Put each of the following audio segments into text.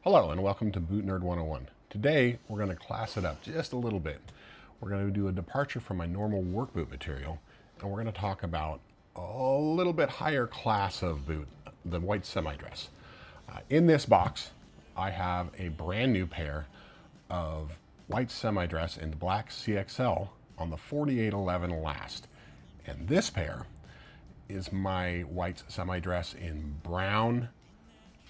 Hello and welcome to Boot Nerd 101. Today we're going to class it up just a little bit. We're going to do a departure from my normal work boot material, and we're going to talk about a little bit higher class of boot, the white semi-dress. In this box I have a brand new pair of white semi-dress in the Black CXL on the 4811 last, and this pair is my white semi-dress in brown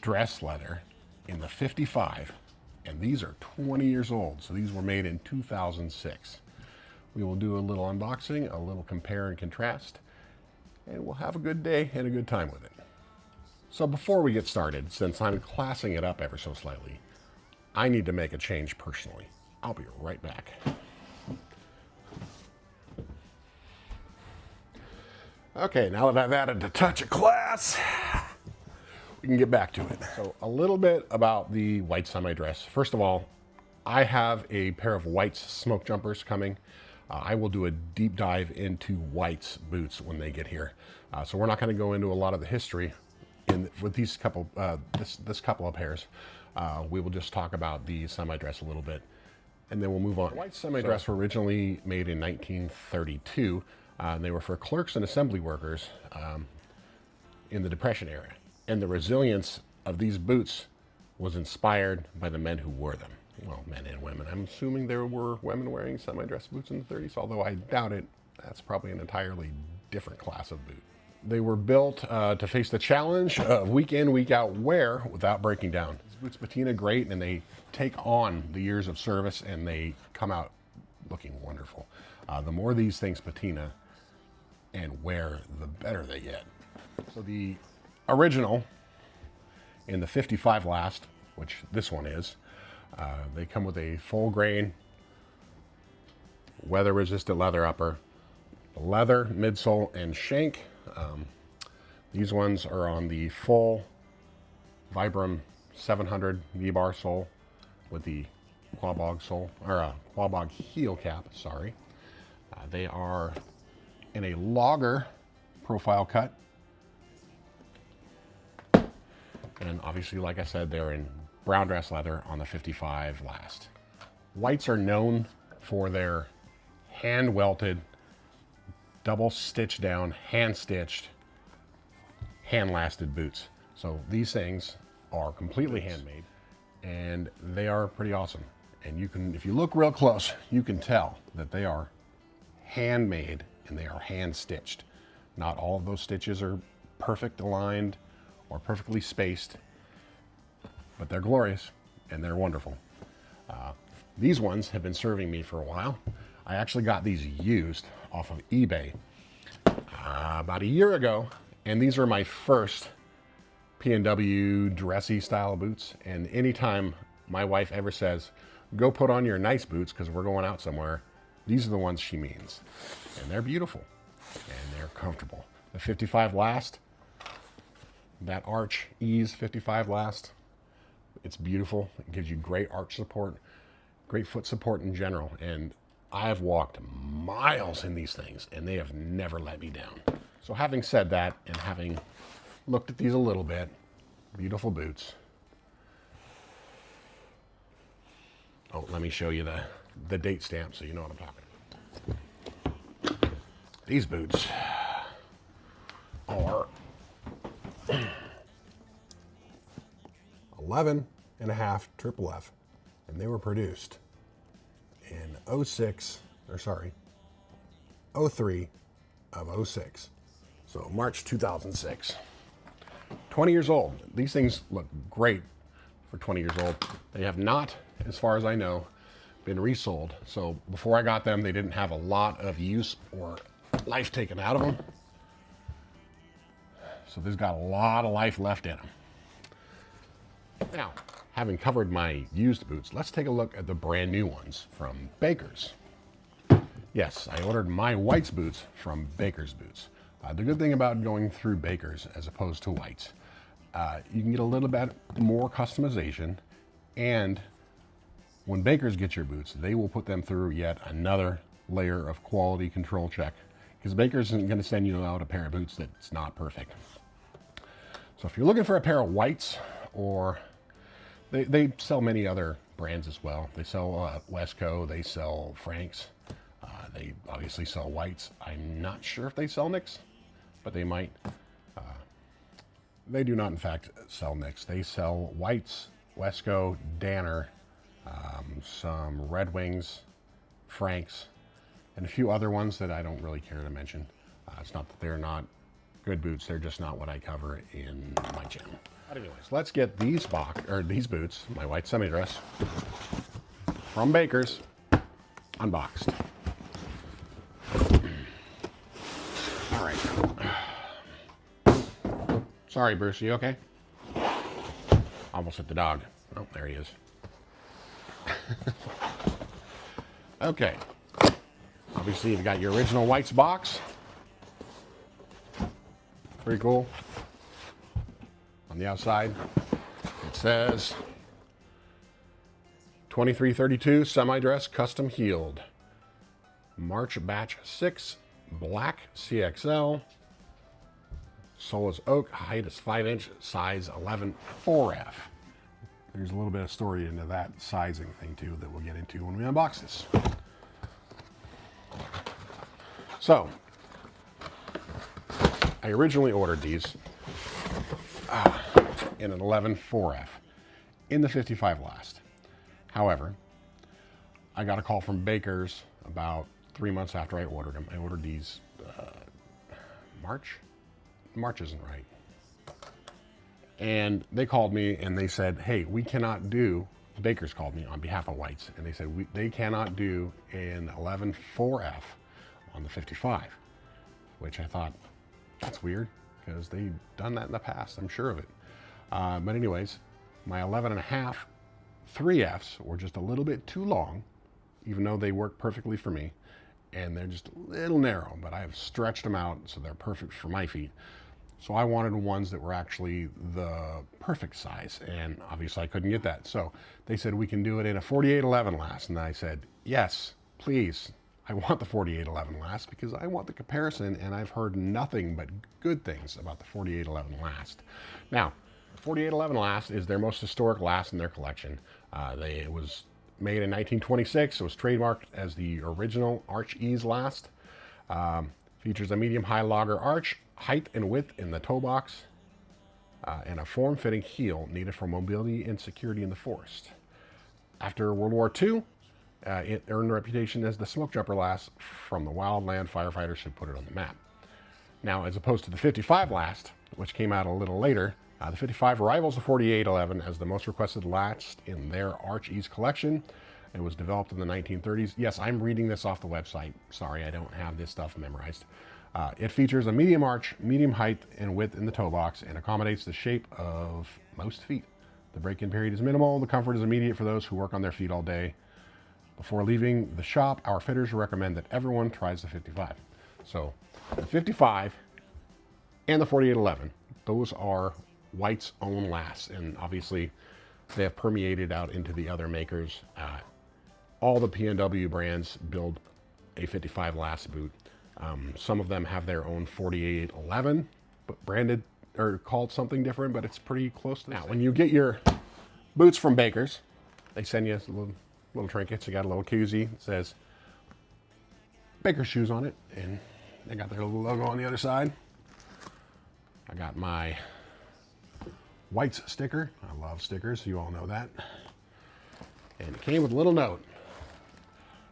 dress leather in the 55, and these are 20 years old, so these were made in 2006. We will do a little unboxing, a little compare and contrast, and we'll have a good day and a good time with it. So before we get started, since I'm classing it up ever so slightly, I need to make a change personally. I'll be right back. Okay, now that I've added a touch of class, we can get back to it. So a little bit about the white semi-dress. First of all, I have a pair of whites smoke jumpers coming. I will do a deep dive into whites boots when they get here. So we're not going to go into a lot of the history with these couple, this couple of pairs. We will just talk about the semi-dress a little bit, and then we'll move on. The white semi-dress were originally made in 1932. They were for clerks and assembly workers in the Depression era. And the resilience of these boots was inspired by the men who wore them. Well, men and women. I'm assuming there were women wearing semi-dress boots in the 30s, although I doubt it. That's probably an entirely different class of boot. They were built to face the challenge of week in, week out wear without breaking down. These boots patina great, and they take on the years of service, and they come out looking wonderful. The more these things patina and wear, the better they get. So the original in the 55 last, which this one is, they come with a full grain weather resistant leather upper, leather midsole and shank. These ones are on the full Vibram 700 V-bar sole with the quabog sole, or quabog heel cap, sorry. They are in a logger profile cut. And obviously, like I said, they're in brown dress leather on the 55 last. Whites are known for their hand welted, double stitched down, hand stitched, hand lasted boots. So these things are completely handmade, and they are pretty awesome. And you can, if you look real close, you can tell that they are handmade and they are hand stitched. Not all of those stitches are perfect aligned or perfectly spaced, but they're glorious and they're wonderful. These ones have been serving me for a while. I actually got these used off of eBay about a year ago, and these are my first P&W dressy style boots. And anytime my wife ever says, go put on your nice boots because we're going out somewhere, these are the ones she means. And they're beautiful and they're comfortable. The 55 last, that arch ease 55 last, it's beautiful. It gives you great arch support, great foot support in general. And I have walked miles in these things and they have never let me down. So having said that, and having looked at these a little bit, beautiful boots. Oh, let me show you the date stamp so you know what I'm talking about. These boots are 11 and a half triple F, and they were produced in 03 of 06. So March 2006. 20 years old. These things look great for 20 years old. They have not, as far as I know, been resold. So before I got them, they didn't have a lot of use or life taken out of them. So there's got a lot of life left in them. Now, having covered my used boots, let's take a look at the brand new ones from Baker's. Yes, I ordered my whites boots from Baker's Boots. The good thing about going through Baker's as opposed to whites, you can get a little bit more customization, and when Baker's get your boots, they will put them through yet another layer of quality control check, because Baker's isn't going to send you out a pair of boots that's not perfect. So if you're looking for a pair of whites or They sell many other brands as well. They sell Wesco, they sell Franks, they obviously sell whites. I'm not sure if they sell Nicks, but they might. They do not, in fact, sell Nicks. They sell whites, Wesco, Danner, some Red Wings, Franks, and a few other ones that I don't really care to mention. It's not that they're not good boots, they're just not what I cover in my channel. But anyways, let's get these boots, my white semi-dress, from Baker's, unboxed. All right. Sorry, Bruce, you okay? Almost hit the dog. Oh, there he is. Okay. Obviously, you've got your original whites box. Pretty cool. On the outside, it says 2332 semi-dress custom heeled. March batch 6, Black CXL. Sole is oak, height is 5 inch, size 11 4F. There's a little bit of story into that sizing thing too that we'll get into when we unbox this. So, I originally ordered these in an 11 4F in the 55 last. However, I got a call from Baker's about 3 months after I ordered them. I ordered these March isn't right. And they called me and they said, hey, we cannot do, Baker's called me on behalf of whites, and they said they cannot do an 11 4F on the 55, which I thought, that's weird, because they've done that in the past, I'm sure of it. But anyways, my 11.5 3Fs were just a little bit too long, even though they work perfectly for me, and they're just a little narrow, but I've stretched them out so they're perfect for my feet. So I wanted ones that were actually the perfect size, and obviously I couldn't get that. So they said, we can do it in a 48-11 last, and I said, yes, please. I want the 48-11 last because I want the comparison, and I've heard nothing but good things about the 48-11 last. Now, 48-11 last is their most historic last in their collection. It was made in 1926. It was trademarked as the original Arch Ease last. Features a medium-high logger arch, height and width in the toe box, and a form-fitting heel needed for mobility and security in the forest. After World War II, it earned a reputation as the smoke jumper last from the wildland firefighters who put it on the map. Now, as opposed to the 55 last, which came out a little later, the 55 rivals the 48-11 as the most requested last in their Arch Ease collection. It was developed in the 1930s. Yes, I'm reading this off the website. Sorry, I don't have this stuff memorized. It features a medium arch, medium height and width in the toe box, and accommodates the shape of most feet. The break-in period is minimal. The comfort is immediate for those who work on their feet all day. Before leaving the shop, our fitters recommend that everyone tries the 55. So the 55 and the 48-11, those are white's own lasts, and obviously they have permeated out into the other makers. All the P&W brands build a 55 last boot. Some of them have their own 48-11, but branded or called something different, but it's pretty close to that. Now, when you get your boots from Baker's, they send you little trinkets. You got a little koozie that says Baker shoes on it, and they got their little logo on the other side. I got my whites sticker. I love stickers, you all know that. And it came with a little note.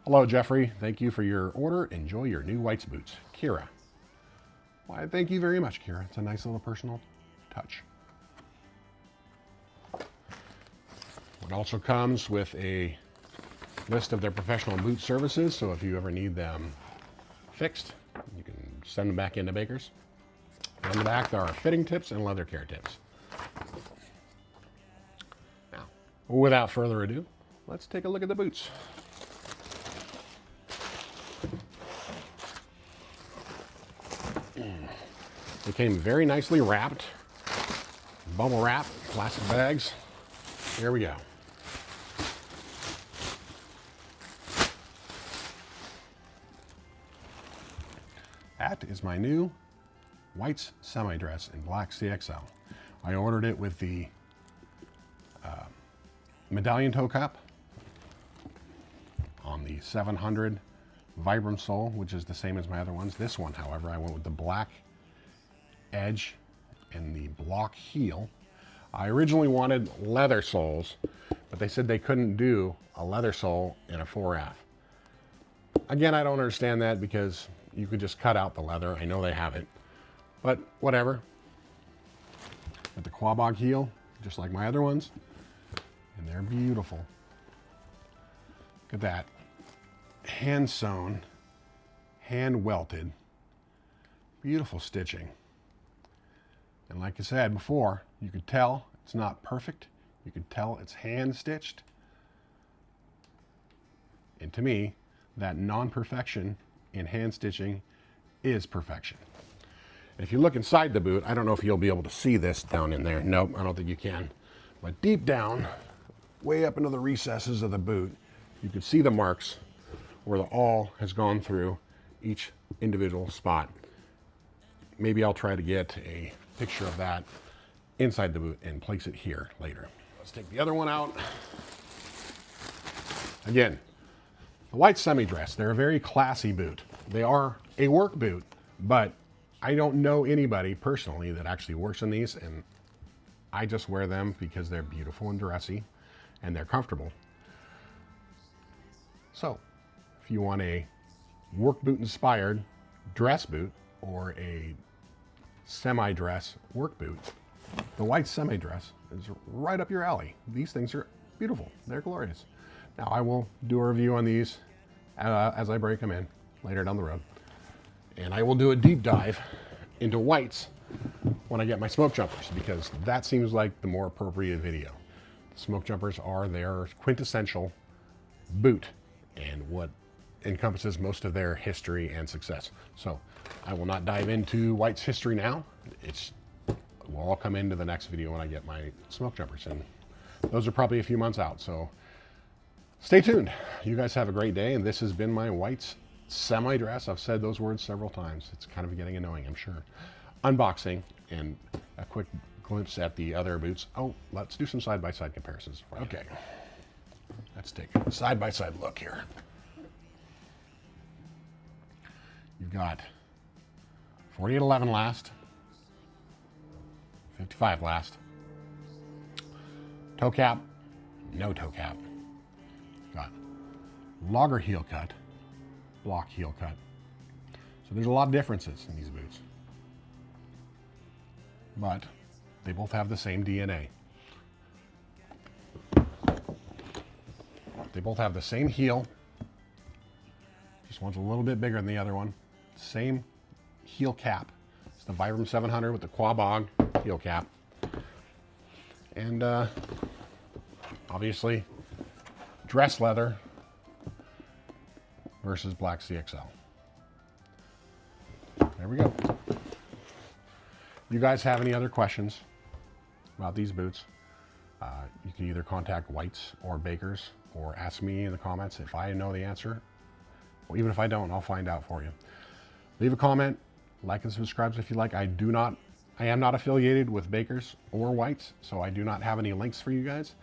Hello, Jeffrey. Thank you for your order. Enjoy your new whites boots. Kira. Why, thank you very much, Kira. It's a nice little personal touch. It also comes with a list of their professional boot services, so if you ever need them fixed, you can send them back into Baker's. On the back, there are fitting tips and leather care tips. Now, without further ado, let's take a look at the boots. They came very nicely wrapped, bubble wrap, plastic bags. Here we go. That is my new whites semi-dress in Black CXL. I ordered it with the medallion toe cap on the 700 Vibram sole, which is the same as my other ones. This one, however, I went with the black edge and the block heel. I originally wanted leather soles, but they said they couldn't do a leather sole in a 4F. Again, I don't understand that because you could just cut out the leather. I know they have it, but whatever. With the quabog heel, just like my other ones, and they're beautiful. Look at that. Hand sewn, hand welted, beautiful stitching. And like I said before, you could tell it's not perfect. You could tell it's hand stitched. And to me, that non-perfection in hand stitching is perfection. And if you look inside the boot, I don't know if you'll be able to see this down in there. Nope, I don't think you can. But deep down, way up into the recesses of the boot, you can see the marks where the awl has gone through each individual spot. Maybe I'll try to get a picture of that inside the boot and place it here later. Let's take the other one out. Again, the white semi-dress, they're a very classy boot. They are a work boot, but I don't know anybody personally that actually works in these, and I just wear them because they're beautiful and dressy and they're comfortable. So, if you want a work boot inspired dress boot or a semi-dress work boot, the white semi-dress is right up your alley. These things are beautiful. They're glorious. Now, I will do a review on these as I break them in later down the road. And I will do a deep dive into whites when I get my smoke jumpers, because that seems like the more appropriate video. Smoke jumpers are their quintessential boot and what encompasses most of their history and success. So I will not dive into white's history now. It will all come into the next video when I get my smoke jumpers, and those are probably a few months out. So stay tuned. You guys have a great day, and this has been my whites semi-dress. I've said those words several times. It's kind of getting annoying, I'm sure. Unboxing and a quick glimpse at the other boots. Oh, let's do some side-by-side comparisons. Okay, let's take a side-by-side look here. You've got 4811 last, 55 last, toe cap, no toe cap. Got logger heel cut, block heel cut. So there's a lot of differences in these boots, but they both have the same DNA. They both have the same heel. Just one's a little bit bigger than the other one. Same heel cap. It's the Vibram 700 with the quabog heel cap. And obviously dress leather versus Black CXL. There we go. You guys have any other questions about these boots? You can either contact Whites or Bakers or ask me in the comments if I know the answer. Or even if I don't, I'll find out for you. Leave a comment, like and subscribe if you like. I am not affiliated with Bakers or Whites, so I do not have any links for you guys,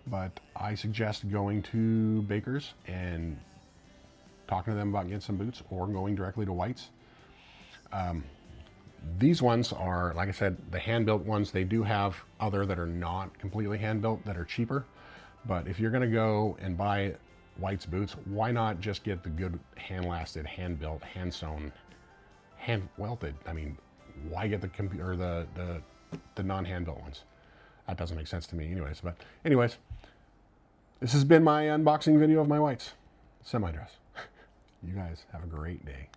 but I suggest going to Bakers and talking to them about getting some boots, or going directly to Whites. These ones are, like I said, the hand-built ones. They do have other that are not completely hand-built that are cheaper, but if you're gonna go and buy White's boots, why not just get the good hand-lasted, hand-built, hand-sewn, hand-welted? I mean, why get the non-hand-built ones? That doesn't make sense to me anyways. But anyways, this has been my unboxing video of my Whites semi-dress. You guys have a great day.